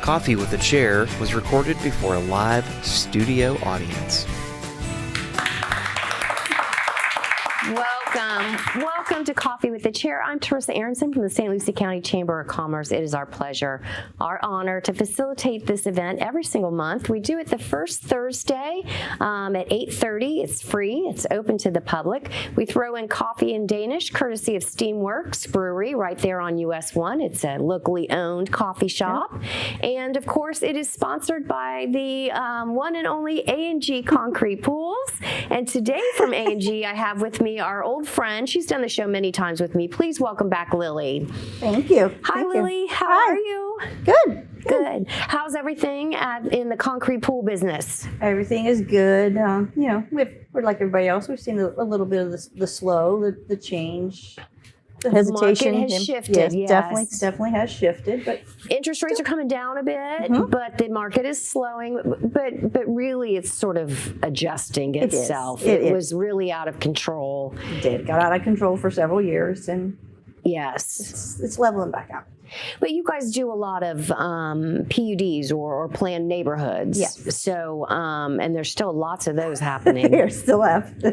Coffee with a Chair was recorded before a live studio audience. Welcome to Coffee with the Chair. I'm Teresa Aronson from the St. Lucie County Chamber of Commerce. It is our pleasure, our honor to facilitate this event every single month. We do it the first Thursday at 8:30. It's free. It's open to the public. We throw in coffee in Danish, courtesy of Steamworks Brewery right there on US 1. It's a locally owned coffee shop. And of course, it is sponsored by the one and only A&G Concrete Pools. And today from A&G, I have with me our old friend. She's done the show many times with me. Please welcome back Lily. Thank you. Hi, Thank Lily. you. How Hi. are you? Good. How's everything in the concrete pool business? Everything is good. We're like everybody else. We've seen a little bit of the slow, the change, the hesitation. Market has shifted. Yes. Definitely has shifted. But interest rates are coming down a bit, but the market is slowing. But really, it's sort of adjusting itself. It was really out of control. it did got out of control for several years, and Yes. it's leveling back out. But you guys do a lot of PUDs or planned neighborhoods. Yes. So, and there's still lots of those happening. They're still left.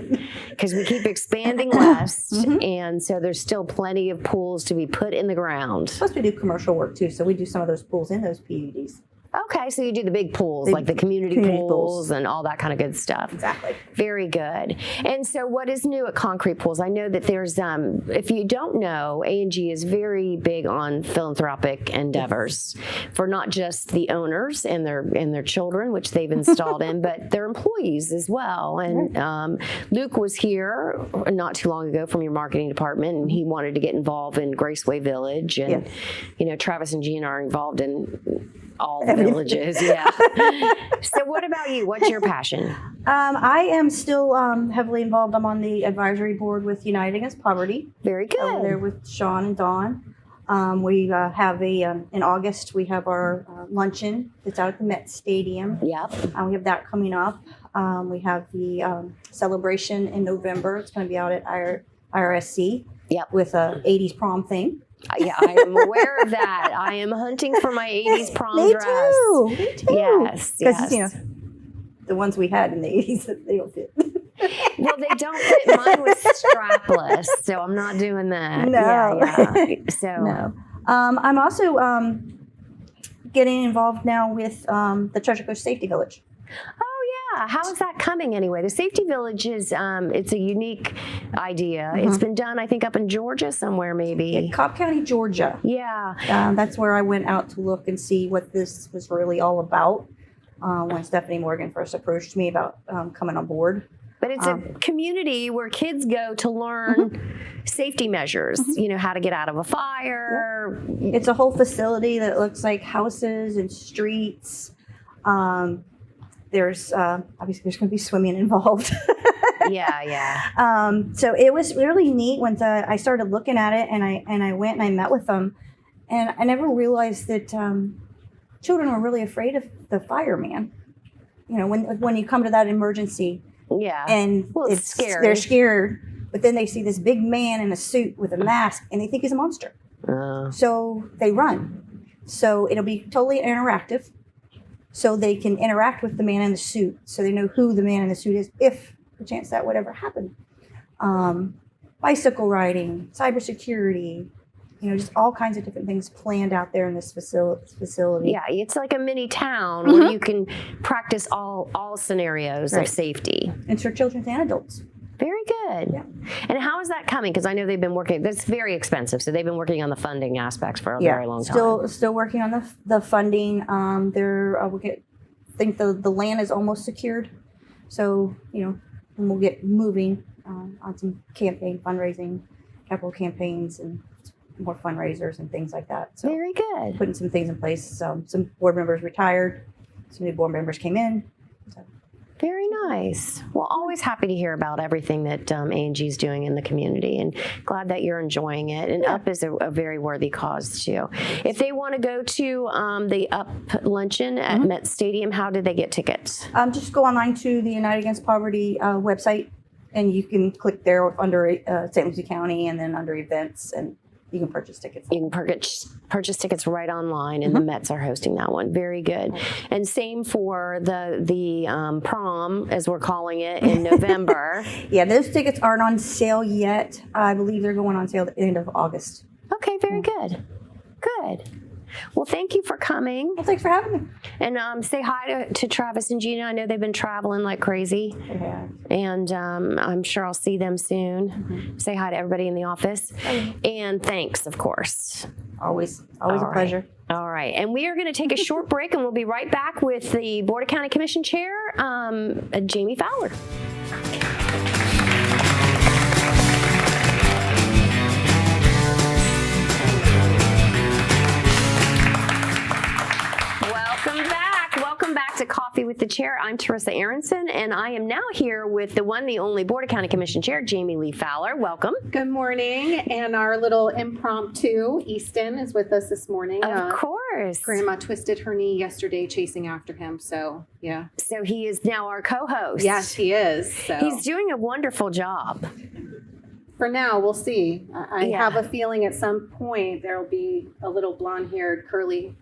Because we keep expanding west, and so there's still plenty of pools to be put in the ground. Plus, we do commercial work too, so we do some of those pools in those PUDs. Okay, so you do the big pools, like the community pools and all that kind of good stuff. Exactly. Very good. And so what is new at Concrete Pools? I know that there's, if you don't know, A&G is very big on philanthropic endeavors for not just the owners and their children, which they've installed in, but their employees as well. And Luke was here not too long ago from your marketing department, and he wanted to get involved in Graceway Village. And, Travis and Jean are involved in all the villages, So what about you? What's your passion? I am still heavily involved. I'm on the advisory board with United Against Poverty. Very good. Over there with Sean and Dawn. We have in August, we have our luncheon that's out at the Met Stadium. Yep. We have that coming up. We have the celebration in November. It's going to be out at IRSC. Yep. With a 80s prom thing. Yeah, I am aware of that. I am hunting for my 80s prom Me dress. too. Me too. Yes. Because, the ones we had in the 80s, they don't fit. Well, they don't fit. Mine was strapless, so I'm not doing that. No. Yeah. So. No. I'm also getting involved now with the Treasure Coast Safety Village. How is that coming anyway? The Safety Village is, it's a unique idea. It's been done, I think, up in Georgia somewhere maybe. In Cobb County, Georgia. Yeah. That's where I went out to look and see what this was really all about when Stephanie Morgan first approached me about coming on board. But it's a community where kids go to learn safety measures, how to get out of a fire. Yep. It's a whole facility that looks like houses and streets. There's obviously there's going to be swimming involved. Yeah. So it was really neat when I started looking at it, and I went and I met with them, and I never realized that children are really afraid of the fireman. When you come to that emergency, and it's scary. They're scared, but then they see this big man in a suit with a mask, and they think he's a monster. So they run. So it'll be totally interactive. So they can interact with the man in the suit, so they know who the man in the suit is, if the chance that would ever happen. Bicycle riding, cybersecurity, just all kinds of different things planned out there in this facility. Yeah, it's like a mini town where you can practice all scenarios of safety. And for children and adults. Very good. Yeah. And how is that coming? Because I know they've been working. That's very expensive, so they've been working on the funding aspects for a very long time. Still working on the funding. I think the land is almost secured, so we'll get moving on some fundraising, capital campaigns, and more fundraisers and things like that. So very good. Putting some things in place. Some board members retired. Some new board members came in. So. Very nice. Well, always happy to hear about everything that A&G is doing in the community, and glad that you're enjoying it. And UP is a very worthy cause too. If they want to go to the UP luncheon at Met Stadium, how do they get tickets? Just go online to the United Against Poverty website, and you can click there under St. Lucie County, and then under events, and you can purchase tickets. You can purchase tickets right online, and the Mets are hosting that one. Very good. And same for the prom, as we're calling it, in November. Yeah, those tickets aren't on sale yet. I believe they're going on sale at the end of August. Okay, very good. Good. Well, thank you for coming. Well, thanks for having me. And say hi to Travis and Gina. I know they've been traveling like crazy. Yeah. And I'm sure I'll see them soon. Say hi to everybody in the office. And thanks, of course. Always a pleasure. All right. And we are going to take a short break, and we'll be right back with the Board of County Commission Chair, Jamie Fowler. Welcome back to Coffee with the Chair. I'm Teresa Aronson, and I am now here with the one, the only Board of County Commission Chair, Jamie Lee Fowler. Welcome. Good morning. And our little impromptu, Easton, is with us this morning. Of course. Grandma twisted her knee yesterday chasing after him. So, yeah. So he is now our co-host. Yes, he is. So. He's doing a wonderful job. For now, we'll see. I have a feeling at some point there will be a little blonde-haired, curly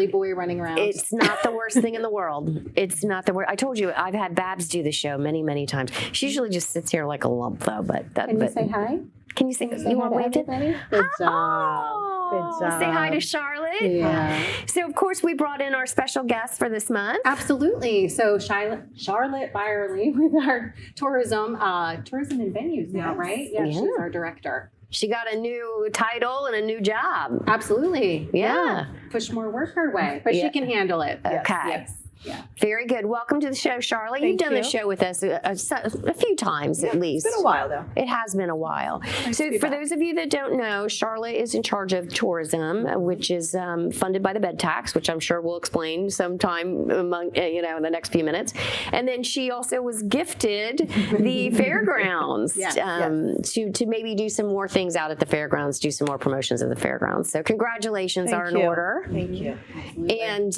boy running around. It's not the worst thing in the world. It's not the worst. I told you, I've had Babs do the show many, many times. She usually just sits here like a lump, though. Can you say hi? Can you say you want to wave to everybody? Good job. Oh, Good job. Say hi to Charlotte. Yeah. So, of course, we brought in our special guest for this month. Absolutely. So Charlotte Byerly with our tourism and venues now, right? Yeah, she's our director. She got a new title and a new job. Absolutely. Yeah. Push more work her way, but she can handle it. Okay. Yes. Yeah. Very good. Welcome to the show, Charlotte. You've done the show with us a few times at least. It's been a while, though. It has been a while. So for those of you that don't know, Charlotte is in charge of tourism, which is funded by the bed tax, which I'm sure we'll explain sometime among, in the next few minutes. And then she also was gifted the fairgrounds to maybe do some more things out at the fairgrounds, do some more promotions of the fairgrounds. So congratulations are in order. Thank you. And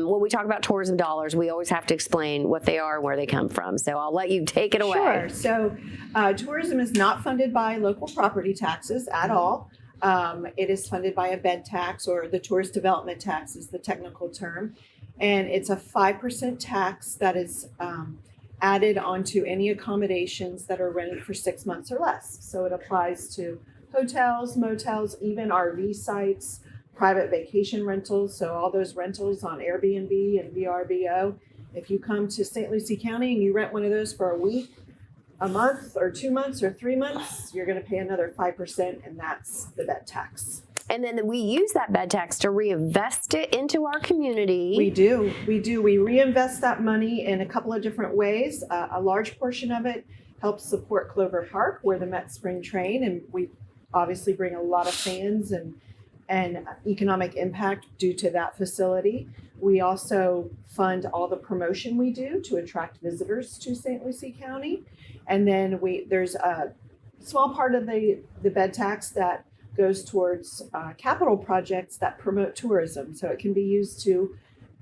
when we talk about tourism dollars, we always have to explain what they are and where they come from. So I'll let you take it away. Sure. So tourism is not funded by local property taxes at all. It is funded by a bed tax, or the tourist development tax is the technical term. And it's a 5% tax that is added onto any accommodations that are rented for 6 months or less. So it applies to hotels, motels, even RV sites, private vacation rentals, so all those rentals on Airbnb and VRBO. If you come to St. Lucie County and you rent one of those for a week, a month, or 2 months, or 3 months, you're going to pay another 5%, and that's the bed tax. And then we use that bed tax to reinvest it into our community. We do. We reinvest that money in a couple of different ways. A large portion of it helps support Clover Park, where the Mets spring train, and we obviously bring a lot of fans and economic impact due to that facility. We also fund all the promotion we do to attract visitors to St. Lucie County. And then there's a small part of the bed tax that goes towards capital projects that promote tourism. So it can be used to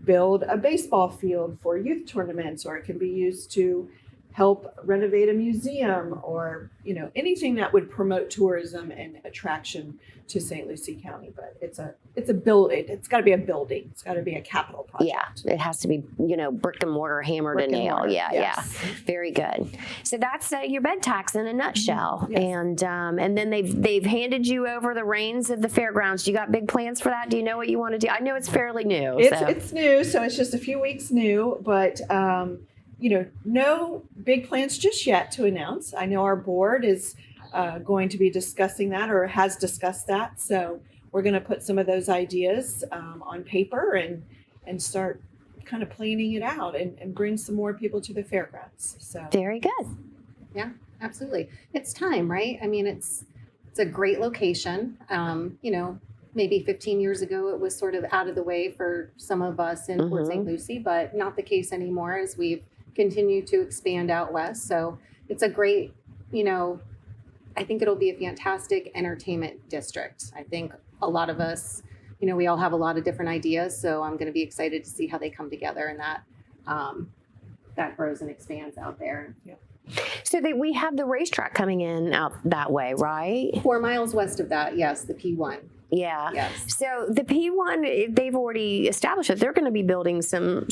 build a baseball field for youth tournaments, or it can be used to help renovate a museum, or anything that would promote tourism and attraction to St. Lucie County. But it's a building. It's got to be a building. It's got to be a capital project. Yeah, it has to be brick and mortar, hammered Brick and and nail. mortar, Yeah, yes. yeah, very good. So that's your bed tax in a nutshell. Yes. And then they've handed you over the reins of the fairgrounds. You got big plans for that? Do you know what you want to do? I know it's fairly new. It's new, so it's just a few weeks new, but no big plans just yet to announce. I know our board is going to be discussing that, or has discussed that. So we're going to put some of those ideas on paper and start kind of planning it out and bring some more people to the fairgrounds. So very good. Yeah, absolutely. It's time, right? I mean, it's a great location. Maybe 15 years ago, it was sort of out of the way for some of us in Port St. Lucie, but not the case anymore as we've continued to expand out west. So it's a great, I think it'll be a fantastic entertainment district. I think a lot of us, we all have a lot of different ideas. So I'm going to be excited to see how they come together and that grows and expands out there. Yeah. So that we have the racetrack coming in out that way, right? 4 miles west of that, yes, the P1. Yeah. Yes. So the P1, they've already established that they're going to be building some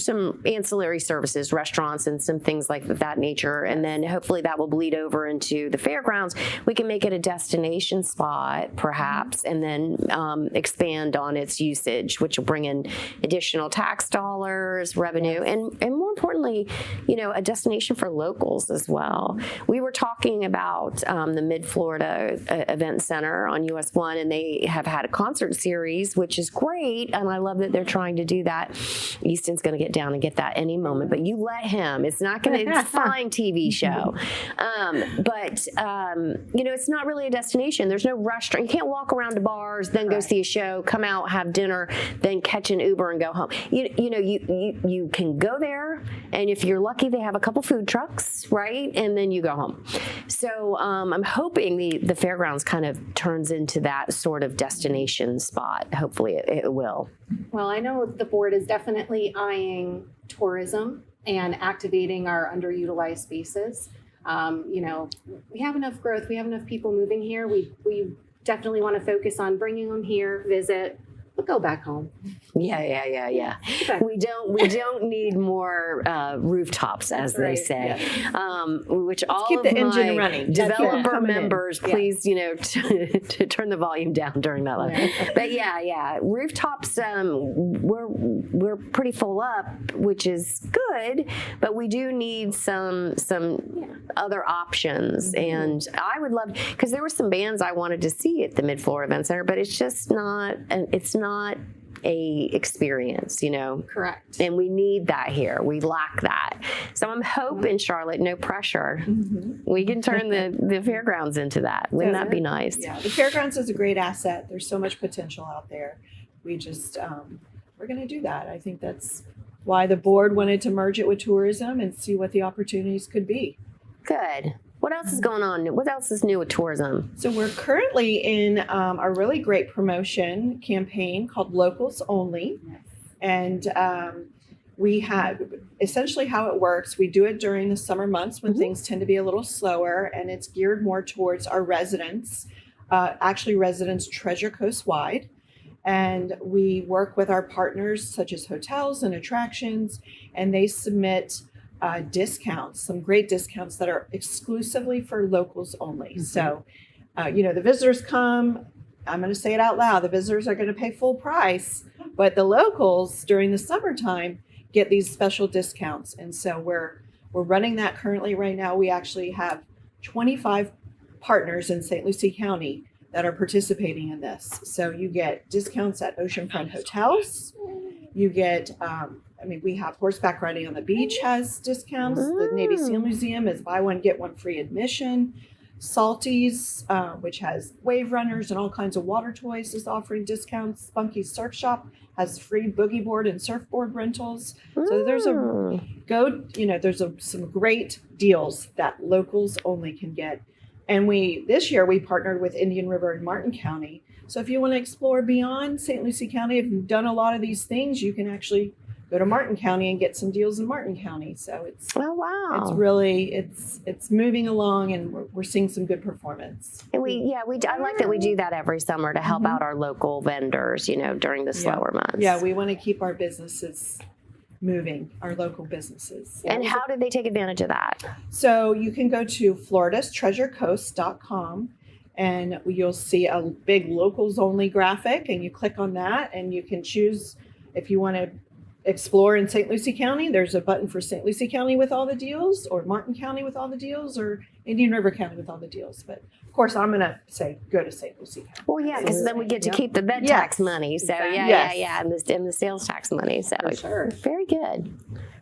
ancillary services, restaurants, and some things like that nature. And then hopefully that will bleed over into the fairgrounds. We can make it a destination spot, perhaps, and then expand on its usage, which will bring in additional tax dollars, revenue, and more importantly, a destination for locals as well. We were talking about the Mid-Florida Event Center on US 1, and they have had a concert series, which is great, and I love that they're trying to do that. Easton's going to get down and get that any moment, but you let him. It's not going to. It's a fine TV show, but it's not really a destination. There's no restaurant. You can't walk around to bars, then go see a show, come out, have dinner, then catch an Uber and go home. You can go there, and if you're lucky, they have a couple food trucks, right, and then you go home. So I'm hoping the fairgrounds kind of turns into that sort of destination spot. Hopefully it will. Well, I know the board is definitely eyeing tourism and activating our underutilized spaces. We have enough growth. We have enough people moving here. We definitely want to focus on bringing them here, visit, but go back home. Yeah. We don't need more rooftops, as they say. Which Let's all keep of the engine my running. developer members, please, to turn the volume down during that level. But rooftops. We're pretty full up, which is good, but we do need some other options. And I would love, because there were some bands I wanted to see at the Mid-Florida Event Center, but it's just not. It's not a experience, Correct. And we need that here. We lack that. So I'm hoping, Charlotte, no pressure. We can turn the fairgrounds into that. Wouldn't that be nice? Yeah, the fairgrounds is a great asset. There's so much potential out there. We just we're going to do that. I think that's why the board wanted to merge it with tourism and see what the opportunities could be. Good. What else is going on? What else is new with tourism? So we're currently in a really great promotion campaign called Locals Only. And we have essentially how it works. We do it during the summer months when things tend to be a little slower, and it's geared more towards our residents, residents Treasure Coast wide. And we work with our partners such as hotels and attractions, and they submit discounts, some great discounts that are exclusively for locals only. So, the visitors come, I'm going to say it out loud, the visitors are going to pay full price, but the locals during the summertime get these special discounts. And so we're running that currently right now. We actually have 25 partners in St. Lucie County that are participating in this. So you get discounts at oceanfront hotels. You get, we have horseback riding on the beach has discounts. The Navy SEAL Museum is buy one, get one free admission. Salty's, which has wave runners and all kinds of water toys, is offering discounts. Spunky's Surf Shop has free boogie board and surfboard rentals. So there's some great deals that locals only can get. And this year we partnered with Indian River and Martin County. So if you want to explore beyond St. Lucie County, if you've done a lot of these things, you can actually go to Martin County and get some deals in Martin County. So it's it's really it's moving along, and we're seeing some good performance. And I like that we do that every summer to help out our local vendors, during the slower months. Yeah, we want to keep our businesses moving, our local businesses. And how did they take advantage of that? So you can go to floridastreasurecoast.com, and you'll see a big locals only graphic, and you click on that, and you can choose if you want to explore in St. Lucie County. There's a button for St. Lucie County with all the deals, or Martin County with all the deals, or Indian River County with all the deals. But of course, I'm going to say go to St. Lucie County. Well, yeah, because then we get to keep the bed tax money. So and the sales tax money. So sure. Very good.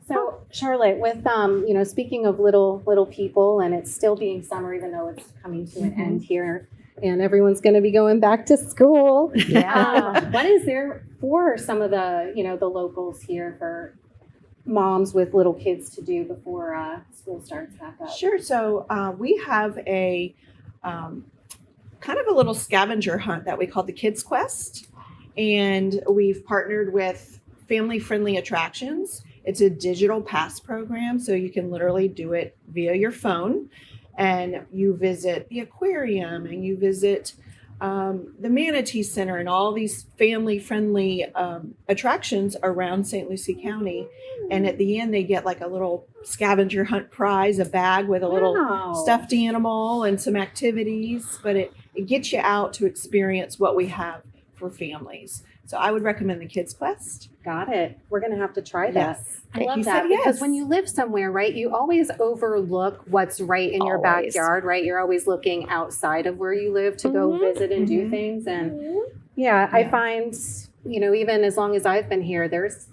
So Charlotte, with speaking of little people, and it's still being summer, even though it's coming to an end here, and everyone's going to be going back to school. Yeah. What is there for some of the the locals here for moms with little kids to do before school starts back up? Sure. So we have a kind of a little scavenger hunt that we call the Kids Quest, and we've partnered with family-friendly attractions. It's a digital pass program, so you can literally do it via your phone, and you visit the aquarium and you visit the Manatee Center and all these family-friendly attractions around St. Lucie County. And at the end, they get like a little scavenger hunt prize, a bag with a little stuffed animal and some activities. But it gets you out to experience what we have for families. So I would recommend the Kids Quest. Got it. We're going to have to try that. Yes. I love You that said because yes. when you live somewhere, right, you always overlook what's right in your Always. backyard, right? You're always looking outside of where you live to go visit and do things. And I find, even as long as I've been here, there's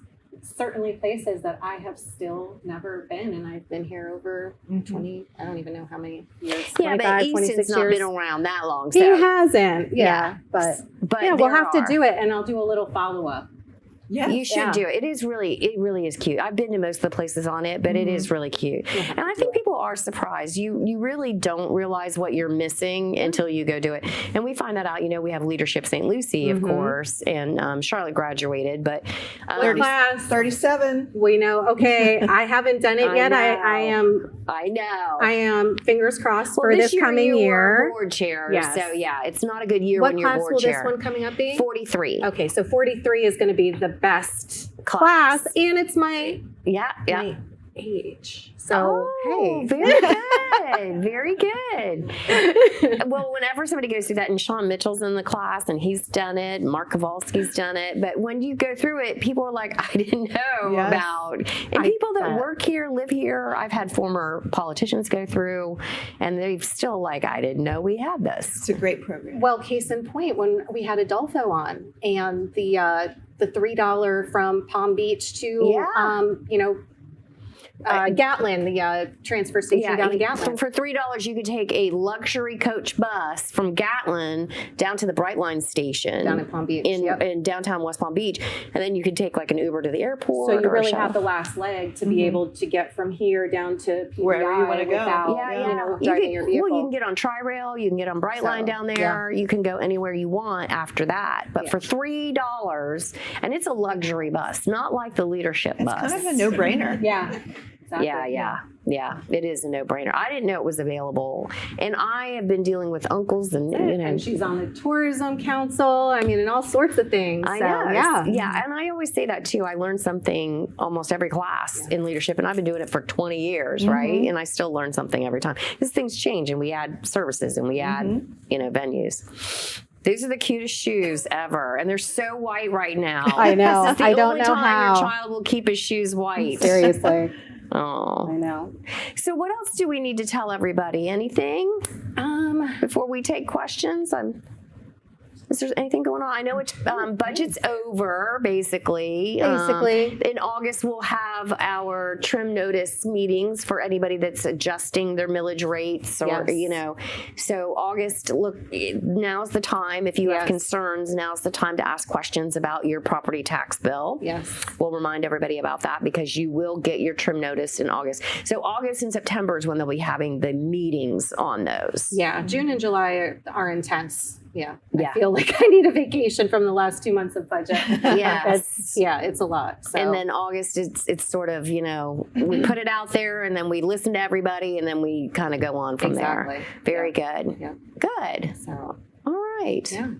certainly places that I have still never been. And I've been here over 20, I don't even know how many years. Yeah, but 25, 26 Easton's not years. been around that long. He So. hasn't. Yeah. But But we'll there have to are. do it and I'll do a little follow up. Yes. You should do it. It really is cute. I've been to most of the places on it, but it is really cute. And I think people are surprised. You really don't realize what you're missing until you go do it. And we find that out. We have Leadership St. Lucie, of course, and Charlotte graduated, but 37. We know. Okay, I haven't done it yet. I know. am fingers crossed Well, for this year coming you year. were board chair, Yes. so yeah, it's not a good year What when you're class board will chair. this one coming up be? 43. Okay, so 43 is going to be the best Class. and it's my Yeah. age. So hey, very good, very good. Well, whenever somebody goes through that, and Sean Mitchell's in the class, and he's done it, Mark Kowalski's done it, but when you go through it, people are like, I didn't know Yes. about. And people that work here, live here, I've had former politicians go through, and they've still like, I didn't know we had this. It's a great program. well, case in point, when we had Adolfo on, and the $3 from Palm Beach to Gatlin, the transfer station down in Gatlin. For $3, you could take a luxury coach bus from Gatlin down to the Brightline station Down in Palm Beach, in downtown West Palm Beach, and then you could take like an Uber to the airport. So you or a really shuttle. have the last leg to be able to get from here down to PBI Wherever you wanna go. without, Yeah. driving your vehicle. Well, you can get on Tri-Rail, you can get on Brightline So, down there, you can go anywhere you want after that. But for $3, and it's a luxury bus, not like the leadership It's bus. kind of a no-brainer. Yeah. Exactly. Yeah, it is a no-brainer. I didn't know it was available, and I have been dealing with uncles and And she's on the tourism council. I mean, and all sorts of things. I So, know. Yeah. Yeah. And I always say that too. I learn something almost every class in leadership, and I've been doing it for 20 years, right? And I still learn something every time because things change, and we add services and we add, venues. These are the cutest shoes ever, and they're so white right now. I know. This is the I don't only know time how. your child will keep his shoes white. Seriously. Oh. I know. So what else do we need to tell everybody? Anything before we take questions? Is there anything going on? I know it's budget's over, basically. In August, we'll have our trim notice meetings for anybody that's adjusting their millage rates, or So August, look, now's the time. If you have concerns, now's the time to ask questions about your property tax bill. Yes. We'll remind everybody about that because you will get your trim notice in August. So August and September is when they'll be having the meetings on those. Yeah. June and July are intense. Yeah. Yeah. I feel like I need a vacation from the last 2 months of budget. Yes. It's a lot. So. And then August, it's sort of, we put it out there and then we listen to everybody and then we kind of go on from there. Very good. Yeah. Good. So. All right. Yeah.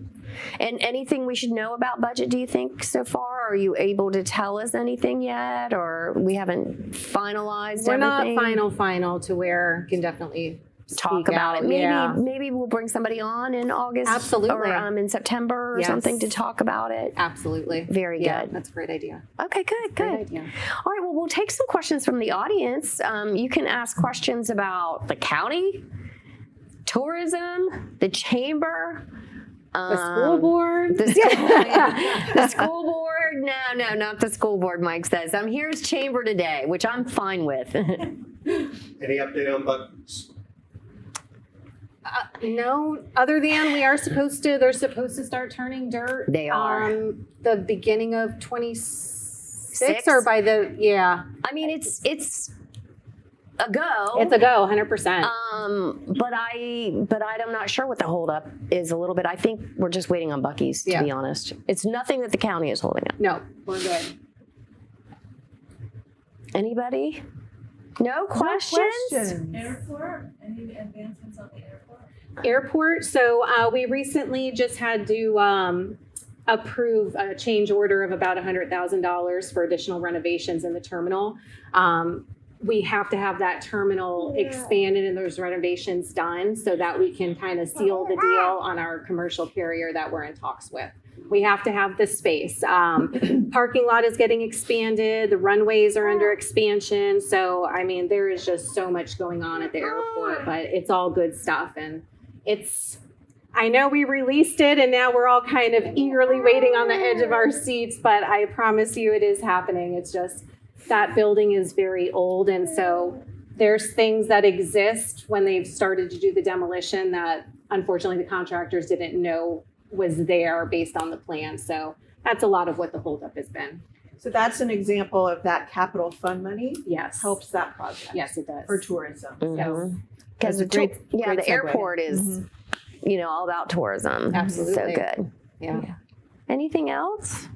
And anything we should know about budget, do you think, so far? Are you able to tell us anything yet? Or we haven't finalized We're everything? not final to where you can definitely talk speak about out. it. Maybe we'll bring somebody on in August. Absolutely. Or in September or Yes. something to talk about it. Absolutely. Very Yeah, good. that's a great idea. Okay, good. Great idea. All right, well, we'll take some questions from the audience. You can ask questions about the county, tourism, the chamber, The school board. the school board. No, not the school board. Mike says I'm here as chamber today, which I'm fine with. Any update on buckets? No, other than they're supposed to start turning dirt. They are. The beginning of 26 Six? or by the, I mean, it's a go. It's a go, 100%. But I'm not sure what the holdup is a little bit. I think we're just waiting on Buc-ee's, to be honest. It's nothing that the county is holding up. No, we're good. Anybody? No questions? Airport, any advancements on the airport? Airport. So we recently just had to approve a change order of about $100,000 for additional renovations in the terminal. We have to have that terminal expanded and those renovations done so that we can kind of seal the deal on our commercial carrier that we're in talks with. We have to have the space. Parking lot is getting expanded. The runways are under expansion. So, I mean, there is just so much going on at the airport, but it's all good stuff. And I know we released it and now we're all kind of eagerly waiting on the edge of our seats, but I promise you it is happening. It's just that building is very old. And so there's things that exist when they've started to do the demolition that unfortunately the contractors didn't know was there based on the plan. So that's a lot of what the holdup has been. So that's an example of that capital fund money Yes. helps that project. Yes, it does. For tourism. Because That's a the great the segue. airport is, all about tourism. Absolutely. So good. Yeah. Anything else?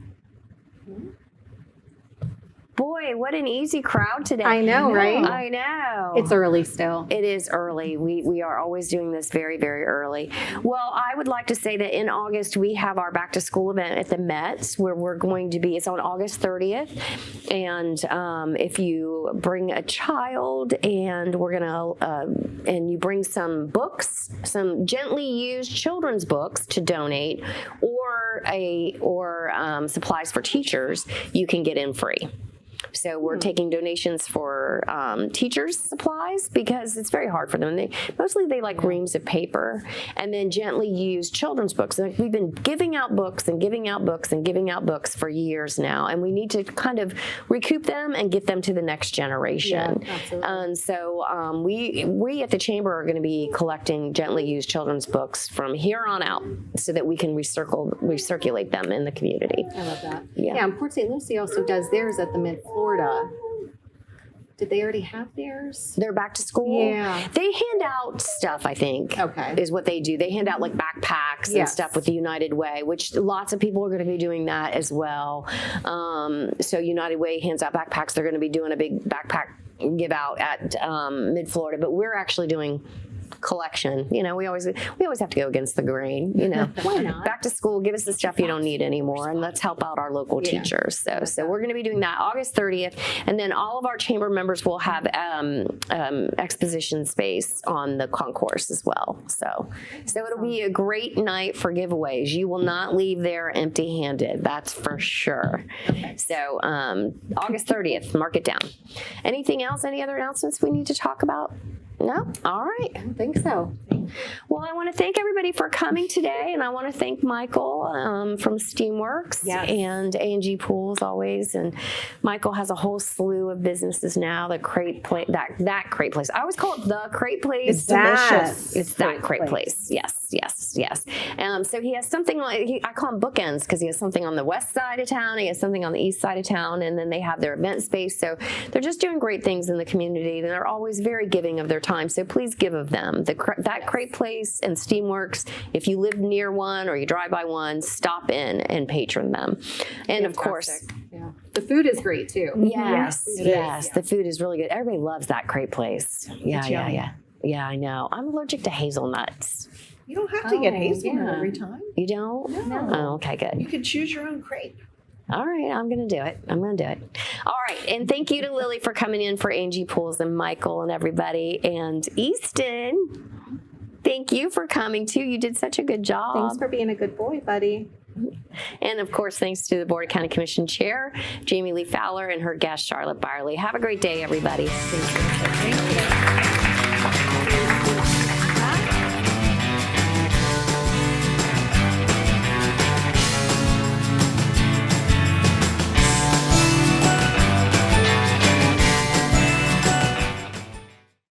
Boy, what an easy crowd today. I know, right? I know. It's early still. It is early. We are always doing this very, very early. Well, I would like to say that in August, we have our back to school event at the Mets where we're going to be, it's on August 30th. And if you bring a child and we're going to, and you bring some books, some gently used children's books to donate or supplies for teachers, you can get in free. So we're taking donations for teachers' supplies because it's very hard for them. They like reams of paper, and then gently used children's books. Like we've been giving out books and giving out books and giving out books for years now, and we need to kind of recoup them and get them to the next generation. Yeah, absolutely. And so we at the Chamber are going to be collecting gently used children's books from here on out, so that we can recirculate them in the community. I love that. Yeah. And Port St. Lucie also does theirs at the Mid-Florida. Did they already have theirs? They're back to school. Yeah. They hand out stuff, I think. Okay. Is what they do. They hand out like backpacks and Yes. stuff with the United Way, which lots of people are going to be doing that as well. So United Way hands out backpacks. They're going to be doing a big backpack give out at Mid-Florida, but we're actually doing collection. We always have to go against the grain. Why not? Back to school, give us the stuff you don't need anymore, and let's help out our local teachers. So we're going to be doing that August 30th, and then all of our chamber members will have exposition space on the concourse as well. So it'll be a great night for giveaways. You will not leave there empty-handed. That's for sure. Okay. So August 30th, mark it down. Anything else? Any other announcements we need to talk about? No? All right. I don't think so. Well, I want to thank everybody for coming today, and I want to thank Michael from Steamworks and A&G Pools always. And Michael has a whole slew of businesses now. The Crate Place, that Crate Place. I always call it the Crate Place. It's delicious. It's that Crate Place. Yes. So he has something like I call them bookends because he has something on the west side of town, he has something on the east side of town, and then they have their event space. So they're just doing great things in the community, and they're always very giving of their time. So please give of them. That Crate Place and Steamworks. If you live near one or you drive by one, stop in and patron them. And of course, yeah, the food is great too. yes, the food is really good. Everybody loves that Crate Place. Yeah, I know. I'm allergic to hazelnuts. You don't have to get Oh, hazelnut yeah. every time. You don't? No. Oh, okay, good. You can choose your own crepe. All right, I'm going to do it. All right, and thank you to Lily for coming in for A&G Pools and Michael and everybody. And Easton, thank you for coming too. You did such a good job. Thanks for being a good boy, buddy. And of course, thanks to the Board of County Commission Chair, Jamie Lee Fowler, and her guest, Charlotte Byerly. Have a great day, everybody. Thank you.